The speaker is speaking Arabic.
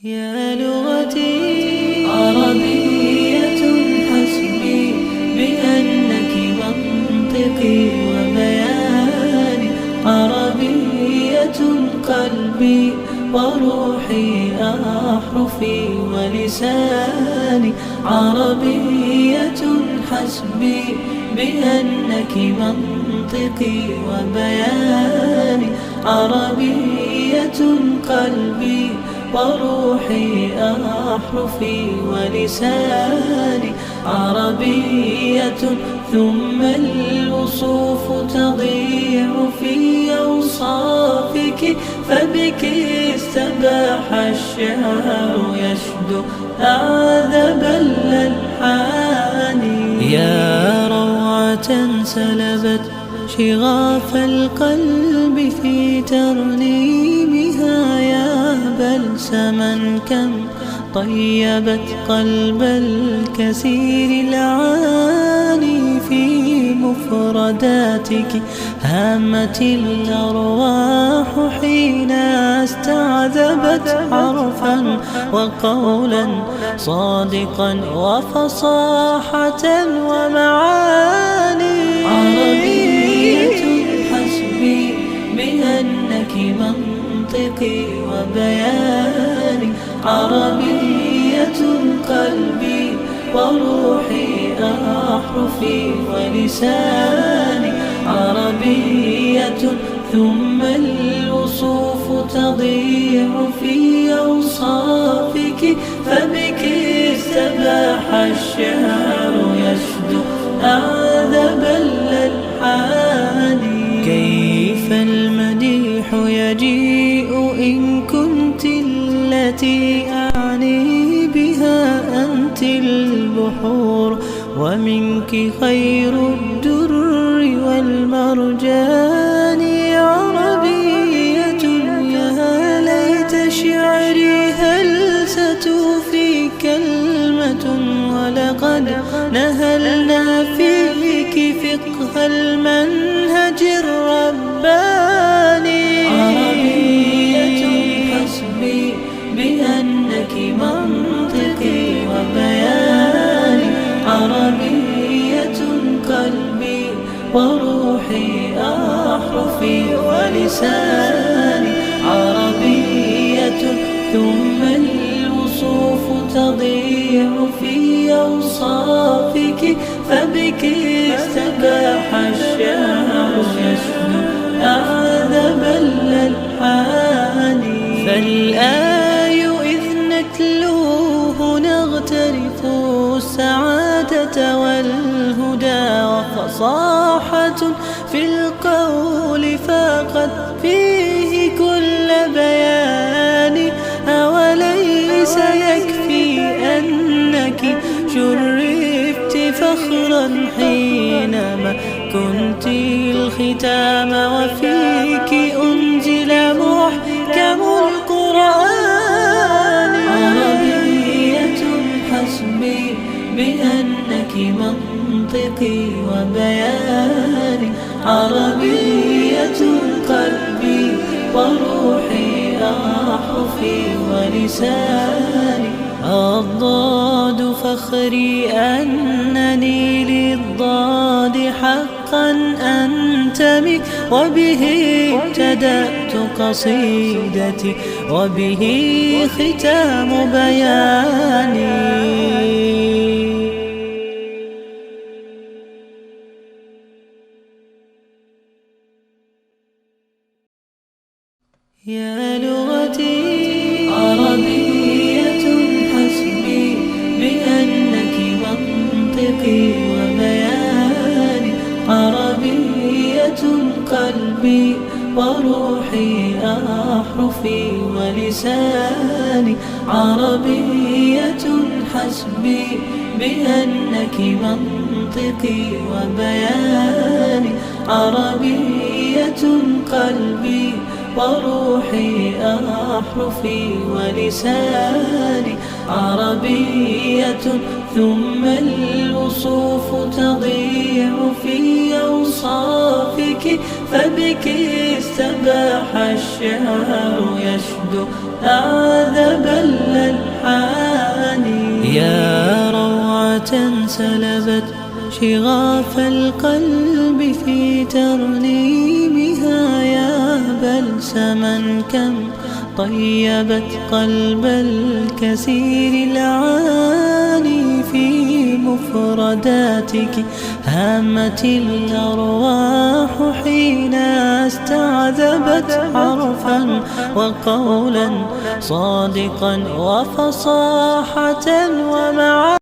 يا لغتي عربية حسبي بأنك منطقي وبياني، عربية قلبي وروحي أحرفي ولساني، عربية حسبي بأنك منطقي وبياني، عربية قلبي وروحي أحرفي ولساني، عربية ثم الوصوف تضيع في أوصافك، فبك استباح الشعر يشدو أعذب الألحان. يا روعة سلبت شغاف القلب في ترنيمها، يا بلسما كم طيبت قلب الكثير العاني، في مفرداتك هامت الأرواح حين استعذبت حرفا وقولا صادقا وفصاحة ومعاني. عربية حسبي بأنك منطقي وبياني، عربية قلبي وروحي أحرفي ولساني، عربية ثم الوصوف تضيع في أوصافك، فبك استباح الشعر يشدو أعذب الألحان. كيف المديح يجيء إن كنت التي أعني بها أنت البحور، ومنك خير الدر والمرجان. عربية يا ليت شعري هل ستوفي كلمة، ولقد نهلنا فيك فقه المنهج الرباني. عربية حسبي بأنك منطقي وبياني، عربية قلبي وروحي أحرفي ولساني، عربية ثم الوصوف تضيع في أوصافك، فبك استباح الشعر يشدو أعذب الألحان. فالآي إذ نتلوه نغترف السعادة والهدى، وفصاحة في القول فاقت فيه كل بيان. أوليس يكفي أنك شرفت فخرا حينما كنت الختام، وفيك أنزل محكم القرآن. عربية حسبي بأنك منطقي وبياني، عربية قلبي وروحي أحرفي ولساني. الضاد فخري أنني للضاد حقا أنتمي، وبه ابتدأت قصيدتي وبه ختام بياني. يا لغتي عربية حسبي بأنك منطقي وبياني، عربية قلبي وروحي أحرفي ولساني، عربية حسبي بأنك منطقي وبياني، عربية قلبي وروحي أحرفي ولساني، عربية ثم الوصوف تضيع في أوصافك، فبك استباح الشعر يشدو أعذب الألحان. يا روعة سلبت شغاف القلب في ترنيمها، يا بلسما كم طيبت قلب الكثير العاني. في مفرداتك هامت الأرواح حين استعذبت حرفا وقولا صادقا وفصاحة ومعاني.